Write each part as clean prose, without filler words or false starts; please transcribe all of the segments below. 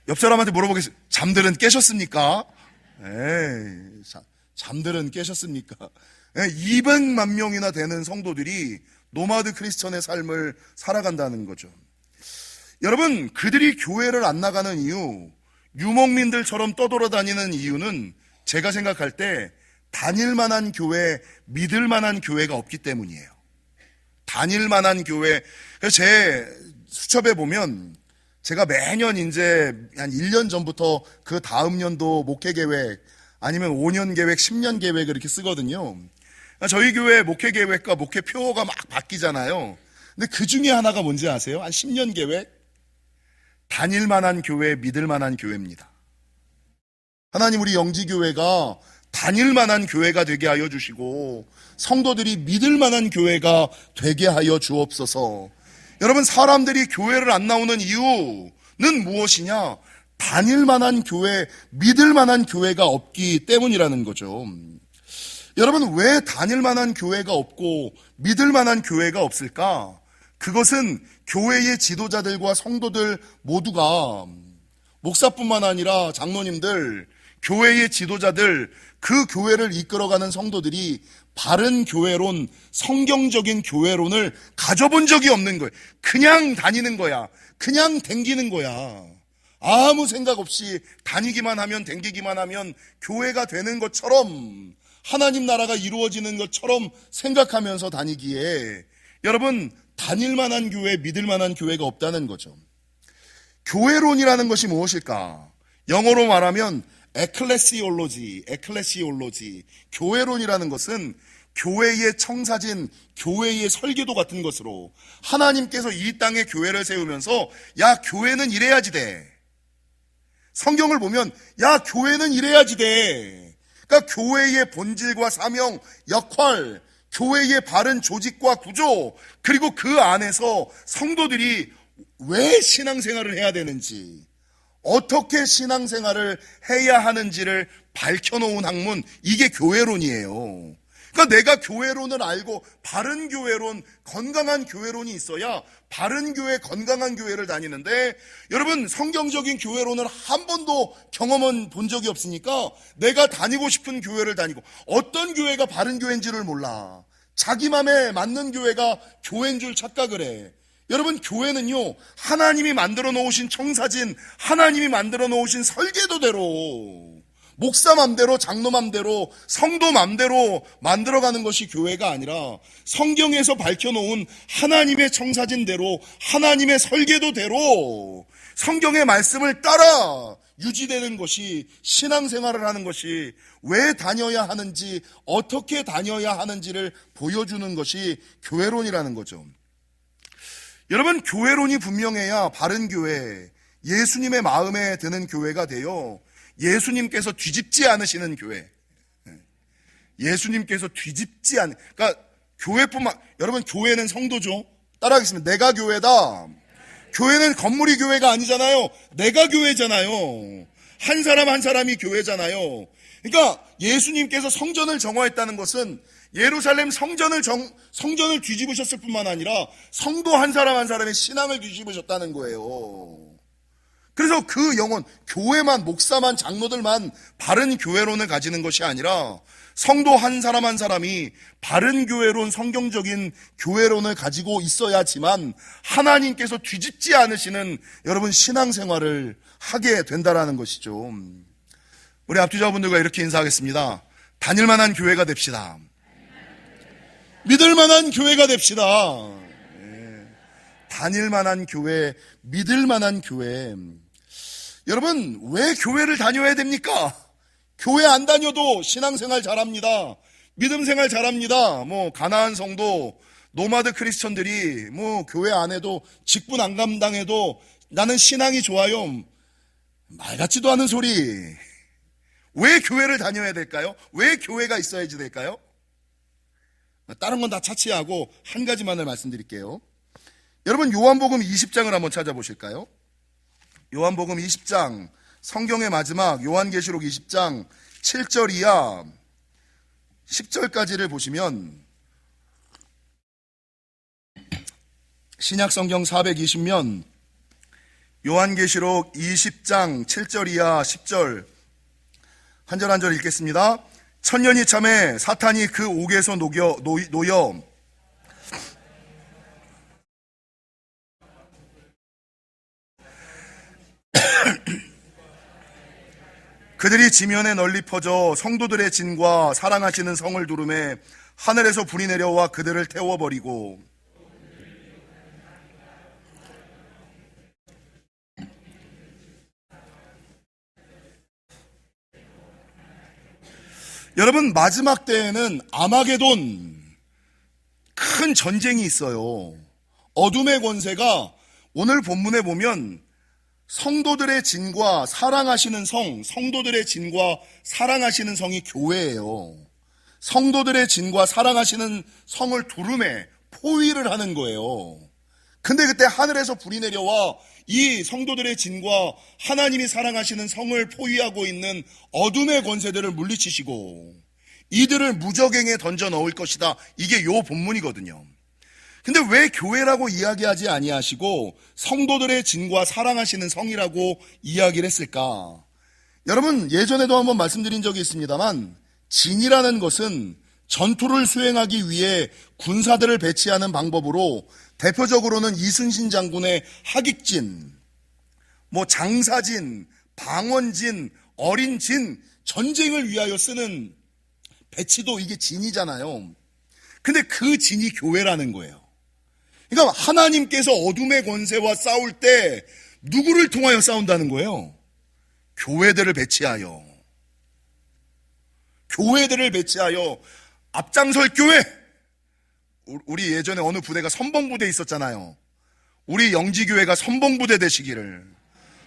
옆 사람한테 물어보겠습니다. 잠들은 깨셨습니까? 에이, 잠들은 깨셨습니까? 200만 명이나 되는 성도들이 노마드 크리스천의 삶을 살아간다는 거죠. 여러분, 그들이 교회를 안 나가는 이유, 유목민들처럼 떠돌아다니는 이유는 제가 생각할 때 다닐 만한 교회, 믿을 만한 교회가 없기 때문이에요. 다닐 만한 교회. 제 수첩에 보면 제가 매년 이제 한 1년 전부터 그 다음 연도 목회 계획 아니면 5년 계획, 10년 계획을 이렇게 쓰거든요. 저희 교회 목회 계획과 목회 표가 막 바뀌잖아요. 근데 그 중에 하나가 뭔지 아세요? 한 10년 계획? 다닐 만한 교회, 믿을 만한 교회입니다. 하나님, 우리 영지교회가 다닐 만한 교회가 되게 하여 주시고 성도들이 믿을 만한 교회가 되게 하여 주옵소서. 여러분, 사람들이 교회를 안 나오는 이유는 무엇이냐? 다닐 만한 교회, 믿을 만한 교회가 없기 때문이라는 거죠. 여러분, 왜 다닐 만한 교회가 없고 믿을 만한 교회가 없을까? 그것은 교회의 지도자들과 성도들 모두가, 목사뿐만 아니라 장로님들, 교회의 지도자들, 그 교회를 이끌어가는 성도들이 바른 교회론, 성경적인 교회론을 가져본 적이 없는 거예요. 그냥 다니는 거야. 그냥 댕기는 거야. 아무 생각 없이 다니기만 하면, 댕기기만 하면 교회가 되는 것처럼, 하나님 나라가 이루어지는 것처럼 생각하면서 다니기에 여러분, 다닐 만한 교회, 믿을 만한 교회가 없다는 거죠. 교회론이라는 것이 무엇일까? 영어로 말하면 에클레시올로지, 교회론이라는 것은 교회의 청사진, 교회의 설계도 같은 것으로 하나님께서 이 땅에 교회를 세우면서 야, 교회는 이래야지 돼. 성경을 보면 야, 교회는 이래야지 돼. 그러니까 교회의 본질과 사명, 역할, 교회의 바른 조직과 구조, 그리고 그 안에서 성도들이 왜 신앙생활을 해야 되는지, 어떻게 신앙생활을 해야 하는지를 밝혀놓은 학문, 이게 교회론이에요. 그러니까 내가 교회론을 알고 바른 교회론, 건강한 교회론이 있어야 바른 교회, 건강한 교회를 다니는데, 여러분, 성경적인 교회론을 한 번도 경험은 본 적이 없으니까 내가 다니고 싶은 교회를 다니고, 어떤 교회가 바른 교회인지를 몰라. 자기 맘에 맞는 교회가 교회인 줄 착각을 해. 여러분, 교회는요, 하나님이 만들어 놓으신 청사진, 하나님이 만들어 놓으신 설계도대로, 목사 맘대로, 장로 맘대로, 성도 맘대로 만들어가는 것이 교회가 아니라 성경에서 밝혀놓은 하나님의 청사진대로, 하나님의 설계도대로 성경의 말씀을 따라 유지되는 것이, 신앙생활을 하는 것이, 왜 다녀야 하는지, 어떻게 다녀야 하는지를 보여주는 것이 교회론이라는 거죠. 여러분, 교회론이 분명해야 바른 교회, 예수님의 마음에 드는 교회가 되어 예수님께서 뒤집지 않으시는 교회. 예수님께서 뒤집지 않, 그러니까 교회뿐만, 여러분, 교회는 성도죠. 따라하겠습니다. 내가 교회다. 교회는 건물이 교회가 아니잖아요. 내가 교회잖아요. 한 사람 한 사람이 교회잖아요. 그러니까 예수님께서 성전을 정화했다는 것은 예루살렘 성전을 뒤집으셨을 뿐만 아니라 성도 한 사람 한 사람의 신앙을 뒤집으셨다는 거예요. 그래서 그 영혼, 교회만, 목사만, 장로들만 바른 교회론을 가지는 것이 아니라 성도 한 사람 한 사람이 바른 교회론, 성경적인 교회론을 가지고 있어야지만 하나님께서 뒤집지 않으시는 여러분 신앙생활을 하게 된다라는 것이죠. 우리 앞뒤자분들과 이렇게 인사하겠습니다. 다닐 만한 교회가 됩시다. 믿을 만한 교회가 됩시다. 다닐 만한 교회, 믿을 만한 교회. 여러분, 왜 교회를 다녀야 됩니까? 교회 안 다녀도 신앙생활 잘합니다. 믿음생활 잘합니다. 가나안 성도, 노마드 크리스천들이 교회 안 해도, 직분 안 감당해도 나는 신앙이 좋아요. 말 같지도 않은 소리. 왜 교회를 다녀야 될까요? 왜 교회가 있어야지 될까요? 다른 건 다 차치하고 한 가지만을 말씀드릴게요. 여러분, 요한복음 20장을 한번 찾아보실까요? 요한복음 20장, 성경의 마지막 요한계시록 20장 7절 이하 10절까지를 보시면 신약성경 420면 요한계시록 20장 7절 이하 10절 한 절 한 절 읽겠습니다. 천년이 참에 사탄이 그 옥에서 놓여 그들이 지면에 널리 퍼져 성도들의 진과 사랑하시는 성을 두름에 하늘에서 불이 내려와 그들을 태워버리고 여러분, 마지막 때에는 아마게돈 큰 전쟁이 있어요. 어둠의 권세가 오늘 본문에 보면 성도들의 진과 사랑하시는 성, 성도들의 진과 사랑하시는 성이 교회예요. 성도들의 진과 사랑하시는 성을 두름에 포위를 하는 거예요. 근데 그때 하늘에서 불이 내려와 이 성도들의 진과 하나님이 사랑하시는 성을 포위하고 있는 어둠의 권세들을 물리치시고 이들을 무적행에 던져 넣을 것이다. 이게 요 본문이거든요. 근데 왜 교회라고 이야기하지 아니하시고 성도들의 진과 사랑하시는 성이라고 이야기를 했을까? 여러분, 예전에도 한번 말씀드린 적이 있습니다만 진이라는 것은 전투를 수행하기 위해 군사들을 배치하는 방법으로 대표적으로는 이순신 장군의 하객진, 장사진, 방원진, 어린진, 전쟁을 위하여 쓰는 배치도 이게 진이잖아요. 근데 그 진이 교회라는 거예요. 그러니까 하나님께서 어둠의 권세와 싸울 때 누구를 통하여 싸운다는 거예요? 교회들을 배치하여. 교회들을 배치하여 앞장설 교회. 우리 예전에 어느 부대가 선봉부대 있었잖아요. 우리 영지교회가 선봉부대 되시기를.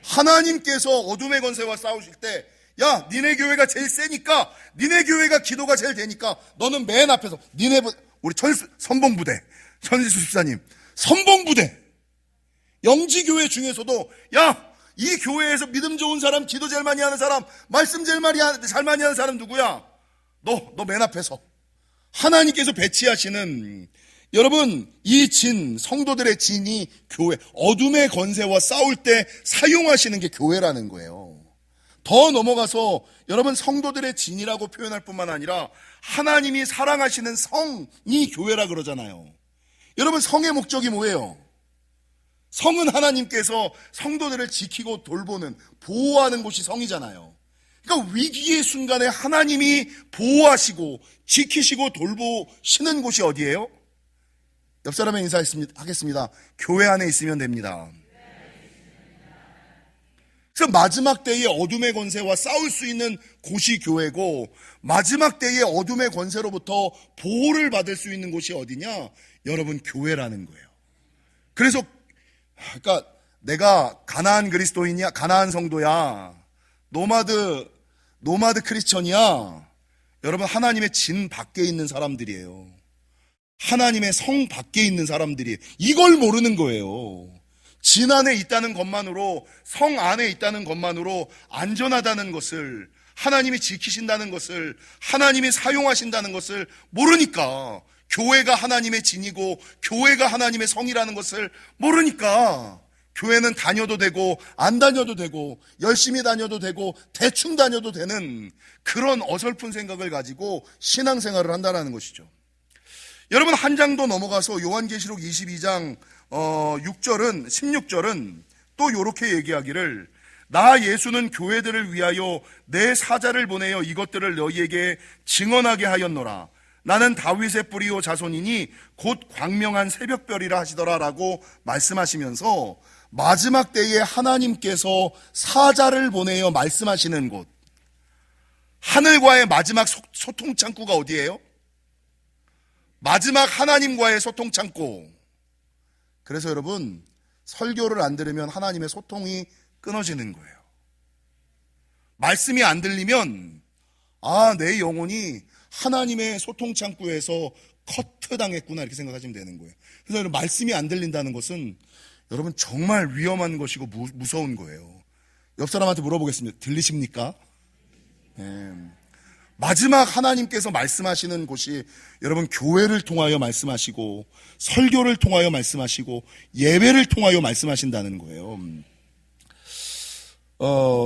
하나님께서 어둠의 권세와 싸우실 때, 야, 니네 교회가 제일 세니까, 니네 교회가 기도가 제일 되니까 너는 맨 앞에서 우리 선봉부대 천지수 집사님 선봉부대 영지교회 중에서도 야, 이 교회에서 믿음 좋은 사람, 기도 제일 많이 하는 사람, 말씀 제일 많이 하는 사람 누구야? 너 맨 앞에서 하나님께서 배치하시는, 여러분, 이 진, 성도들의 진이 교회, 어둠의 권세와 싸울 때 사용하시는 게 교회라는 거예요. 더 넘어가서 여러분, 성도들의 진이라고 표현할 뿐만 아니라 하나님이 사랑하시는 성이 교회라 그러잖아요. 여러분, 성의 목적이 뭐예요? 성은 하나님께서 성도들을 지키고 돌보는, 보호하는 곳이 성이잖아요. 그러니까 위기의 순간에 하나님이 보호하시고 지키시고 돌보시는 곳이 어디예요? 옆 사람에 인사하겠습니다. 교회 안에 있으면 됩니다. 그래서 마지막 때의 어둠의 권세와 싸울 수 있는 곳이 교회고, 마지막 때의 어둠의 권세로부터 보호를 받을 수 있는 곳이 어디냐? 여러분, 교회라는 거예요. 그래서 그러니까 내가 가나안 그리스도인이야, 가나안 성도야, 노마드 크리스천이야. 여러분, 하나님의 진 밖에 있는 사람들이에요. 하나님의 성 밖에 있는 사람들이에요. 이걸 모르는 거예요. 진 안에 있다는 것만으로, 성 안에 있다는 것만으로 안전하다는 것을, 하나님이 지키신다는 것을, 하나님이 사용하신다는 것을 모르니까, 교회가 하나님의 진이고 교회가 하나님의 성이라는 것을 모르니까 교회는 다녀도 되고 안 다녀도 되고 열심히 다녀도 되고 대충 다녀도 되는 그런 어설픈 생각을 가지고 신앙생활을 한다는 것이죠. 여러분, 한 장도 넘어가서 요한계시록 22장 16절은 또 이렇게 얘기하기를, 나 예수는 교회들을 위하여 내 사자를 보내어 이것들을 너희에게 증언하게 하였노라. 나는 다윗의 뿌리요 자손이니 곧 광명한 새벽별이라 하시더라 라고 말씀하시면서 마지막 때에 하나님께서 사자를 보내어 말씀하시는 곳, 하늘과의 마지막 소통창구가 어디예요? 마지막 하나님과의 소통창구. 그래서 여러분, 설교를 안 들으면 하나님의 소통이 끊어지는 거예요. 말씀이 안 들리면 내 영혼이 하나님의 소통창구에서 커트당했구나, 이렇게 생각하시면 되는 거예요. 그래서 여러분, 말씀이 안 들린다는 것은 여러분 정말 위험한 것이고 무서운 거예요. 옆 사람한테 물어보겠습니다. 들리십니까? 네. 마지막 하나님께서 말씀하시는 곳이 여러분 교회를 통하여 말씀하시고 설교를 통하여 말씀하시고 예배를 통하여 말씀하신다는 거예요.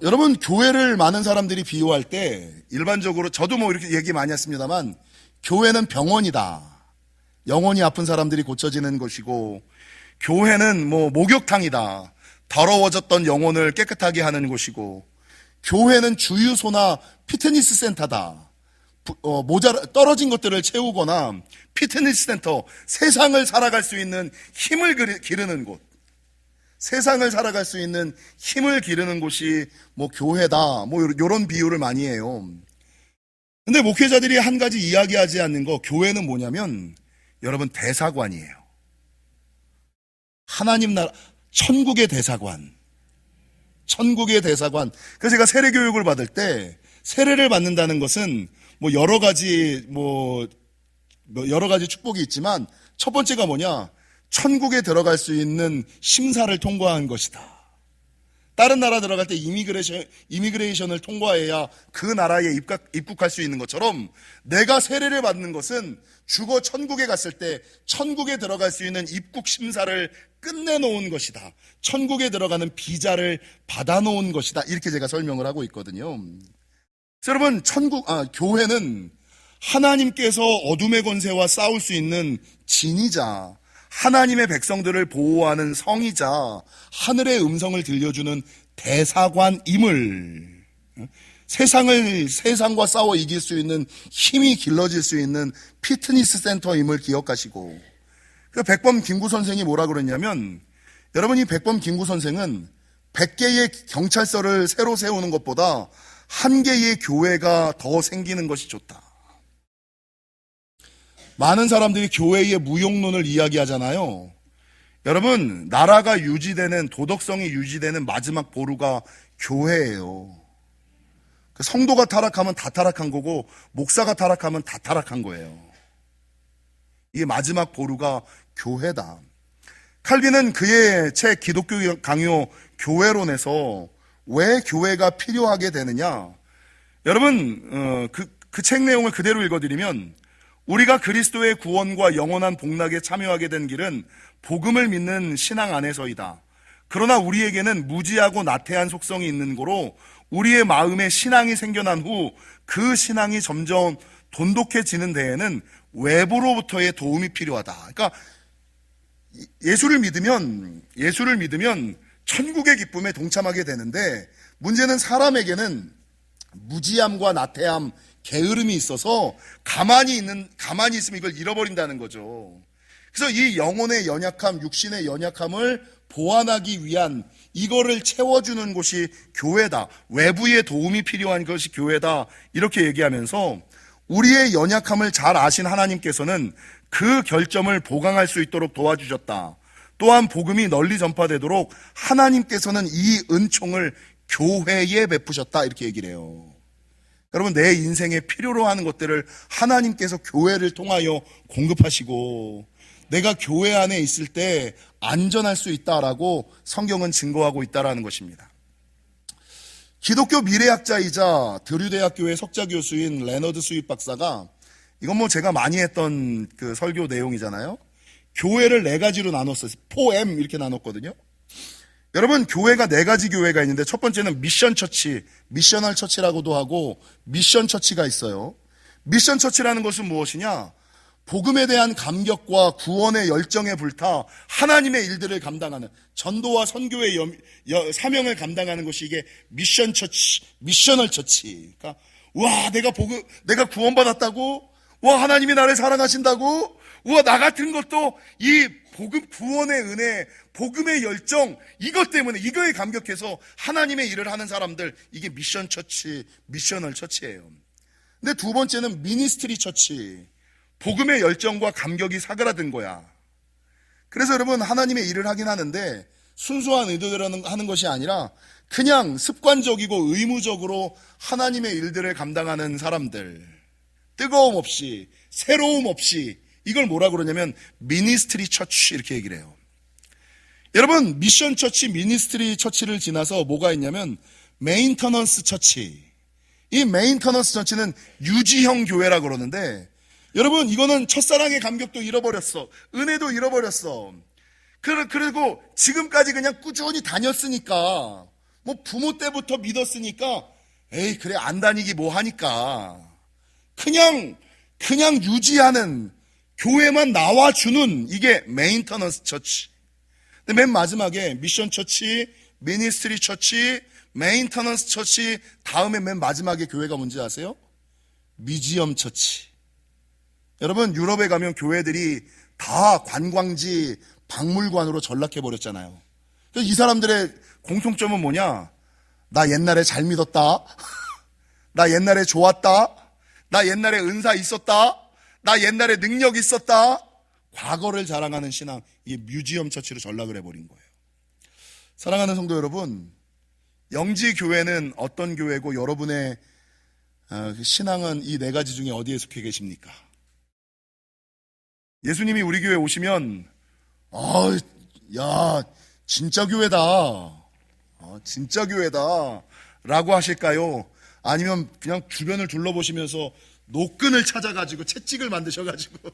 여러분, 교회를 많은 사람들이 비유할 때, 일반적으로, 저도 뭐 이렇게 얘기 많이 했습니다만, 교회는 병원이다. 영혼이 아픈 사람들이 고쳐지는 곳이고, 교회는 뭐 목욕탕이다. 더러워졌던 영혼을 깨끗하게 하는 곳이고, 교회는 주유소나 피트니스 센터다. 떨어진 것들을 채우거나, 피트니스 센터, 세상을 살아갈 수 있는 힘을 기르는 곳. 세상을 살아갈 수 있는 힘을 기르는 곳이 뭐 교회다. 뭐 이런 비유를 많이 해요. 근데 목회자들이 한 가지 이야기하지 않는 거, 교회는 뭐냐면 여러분 대사관이에요. 하나님 나라, 천국의 대사관. 천국의 대사관. 그래서 제가 세례 교육을 받을 때 세례를 받는다는 것은 뭐 여러 가지 축복이 있지만 첫 번째가 뭐냐? 천국에 들어갈 수 있는 심사를 통과한 것이다. 다른 나라 들어갈 때 이미그레이션을 통과해야 그 나라에 입국할 수 있는 것처럼 내가 세례를 받는 것은 죽어 천국에 갔을 때 천국에 들어갈 수 있는 입국 심사를 끝내놓은 것이다. 천국에 들어가는 비자를 받아놓은 것이다. 이렇게 제가 설명을 하고 있거든요. 여러분, 교회는 하나님께서 어둠의 권세와 싸울 수 있는 진이자 하나님의 백성들을 보호하는 성이자 하늘의 음성을 들려주는 대사관임을, 세상과 싸워 이길 수 있는 힘이 길러질 수 있는 피트니스 센터임을 기억하시고, 그 백범 김구 선생이 뭐라 그랬냐면, 여러분, 이 백범 김구 선생은 100개의 경찰서를 새로 세우는 것보다 1개의 교회가 더 생기는 것이 좋다. 많은 사람들이 교회의 무용론을 이야기하잖아요. 여러분, 나라가 유지되는, 도덕성이 유지되는 마지막 보루가 교회예요. 성도가 타락하면 다 타락한 거고, 목사가 타락하면 다 타락한 거예요. 이게 마지막 보루가 교회다. 칼빈은 그의 책 기독교 강요 교회론에서 왜 교회가 필요하게 되느냐? 여러분, 그 책 내용을 그대로 읽어드리면, 우리가 그리스도의 구원과 영원한 복락에 참여하게 된 길은 복음을 믿는 신앙 안에서이다. 그러나 우리에게는 무지하고 나태한 속성이 있는 거로 우리의 마음에 신앙이 생겨난 후 그 신앙이 점점 돈독해지는 데에는 외부로부터의 도움이 필요하다. 그러니까 예수를 믿으면 천국의 기쁨에 동참하게 되는데, 문제는 사람에게는 무지함과 나태함, 게으름이 있어서 가만히 있으면 이걸 잃어버린다는 거죠. 그래서 이 영혼의 연약함, 육신의 연약함을 보완하기 위한 이거를 채워주는 곳이 교회다. 외부의 도움이 필요한 것이 교회다. 이렇게 얘기하면서 우리의 연약함을 잘 아신 하나님께서는 그 결점을 보강할 수 있도록 도와주셨다. 또한 복음이 널리 전파되도록 하나님께서는 이 은총을 교회에 베푸셨다. 이렇게 얘기를 해요. 여러분, 내 인생에 필요로 하는 것들을 하나님께서 교회를 통하여 공급하시고, 내가 교회 안에 있을 때 안전할 수 있다라고 성경은 증거하고 있다라는 것입니다. 기독교 미래학자이자 드류대학교의 석자 교수인 레너드 스윗 박사가, 이건 뭐 제가 많이 했던 그 설교 내용이잖아요. 교회를 4가지로 나눴어요. 4M 이렇게 나눴거든요. 여러분, 교회가 4가지 교회가 있는데, 첫 번째는 미션 처치, 미셔널 처치라고도 하고 미션 처치가 있어요. 미션 처치라는 것은 무엇이냐? 복음에 대한 감격과 구원의 열정에 불타 하나님의 일들을 감당하는, 전도와 선교의 사명을 감당하는 것이 이게 미션 처치, 미셔널 처치. 그러니까 와, 내가 구원받았다고? 와, 하나님이 나를 사랑하신다고? 우와, 나 같은 것도 이 복음, 구원의 은혜, 복음의 열정, 이것 때문에, 이거에 감격해서 하나님의 일을 하는 사람들, 이게 미션 처치, 미셔널 처치예요. 근데 두 번째는 미니스트리 처치. 복음의 열정과 감격이 사그라든 거야. 그래서 여러분, 하나님의 일을 하긴 하는데 순수한 의도대로 하는 것이 아니라 그냥 습관적이고 의무적으로 하나님의 일들을 감당하는 사람들, 뜨거움 없이, 새로움 없이, 이걸 뭐라 그러냐면 미니스트리 처치 이렇게 얘기를 해요. 여러분, 미션 처치, 미니스트리 처치를 지나서 뭐가 있냐면 메인터넌스 처치. 이 메인터넌스 처치는 유지형 교회라 그러는데, 여러분, 이거는 첫사랑의 감격도 잃어버렸어. 은혜도 잃어버렸어. 그리고 지금까지 그냥 꾸준히 다녔으니까 뭐 부모 때부터 믿었으니까 에이 그래 안 다니기 뭐 하니까 그냥 유지하는 교회만 나와주는 이게 메인터넌스 처치. 근데 맨 마지막에 미션 처치, 미니스트리 처치, 메인터넌스 처치 다음에 맨 마지막에 교회가 뭔지 아세요? 뮤지엄 처치. 여러분 유럽에 가면 교회들이 다 관광지 박물관으로 전락해버렸잖아요. 이 사람들의 공통점은 뭐냐? 나 옛날에 잘 믿었다. 나 옛날에 좋았다. 나 옛날에 은사 있었다. 나 옛날에 능력 있었다. 과거를 자랑하는 신앙, 이게 뮤지엄 처치로 전락을 해버린 거예요. 사랑하는 성도 여러분, 영지교회는 어떤 교회고 여러분의 신앙은 이 네 가지 중에 어디에 속해 계십니까? 예수님이 우리 교회 오시면 야 진짜 교회다. 진짜 교회다 라고 하실까요? 아니면 그냥 주변을 둘러보시면서 노끈을 찾아가지고 채찍을 만드셔가지고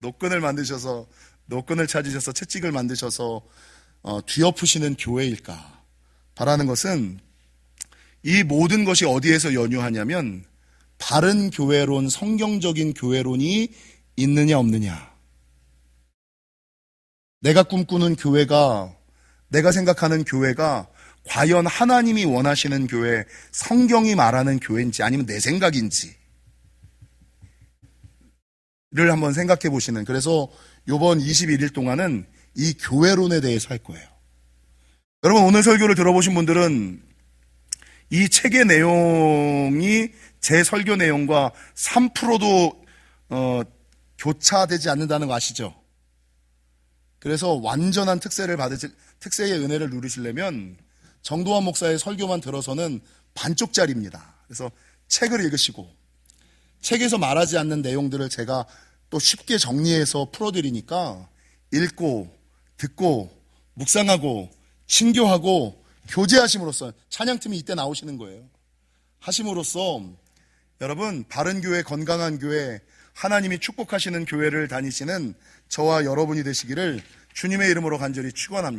노끈을 찾으셔서 채찍을 만드셔서 뒤엎으시는 교회일까? 바라는 것은 이 모든 것이 어디에서 연유하냐면 바른 교회론, 성경적인 교회론이 있느냐 없느냐. 내가 꿈꾸는 교회가, 내가 생각하는 교회가 과연 하나님이 원하시는 교회, 성경이 말하는 교회인지 아니면 내 생각인지 를 한번 생각해 보시는, 그래서 이번 21일 동안은 이 교회론에 대해서 할 거예요. 여러분 오늘 설교를 들어보신 분들은 이 책의 내용이 제 설교 내용과 3%도 교차되지 않는다는 거 아시죠? 그래서 완전한 특세의 은혜를 누리시려면 정도환 목사의 설교만 들어서는 반쪽짜리입니다. 그래서 책을 읽으시고 책에서 말하지 않는 내용들을 제가 또 쉽게 정리해서 풀어드리니까 읽고 듣고 묵상하고 친교하고 교제하심으로써, 찬양팀이 이때 나오시는 거예요. 하심으로써 여러분 바른 교회, 건강한 교회, 하나님이 축복하시는 교회를 다니시는 저와 여러분이 되시기를 주님의 이름으로 간절히 축원합니다.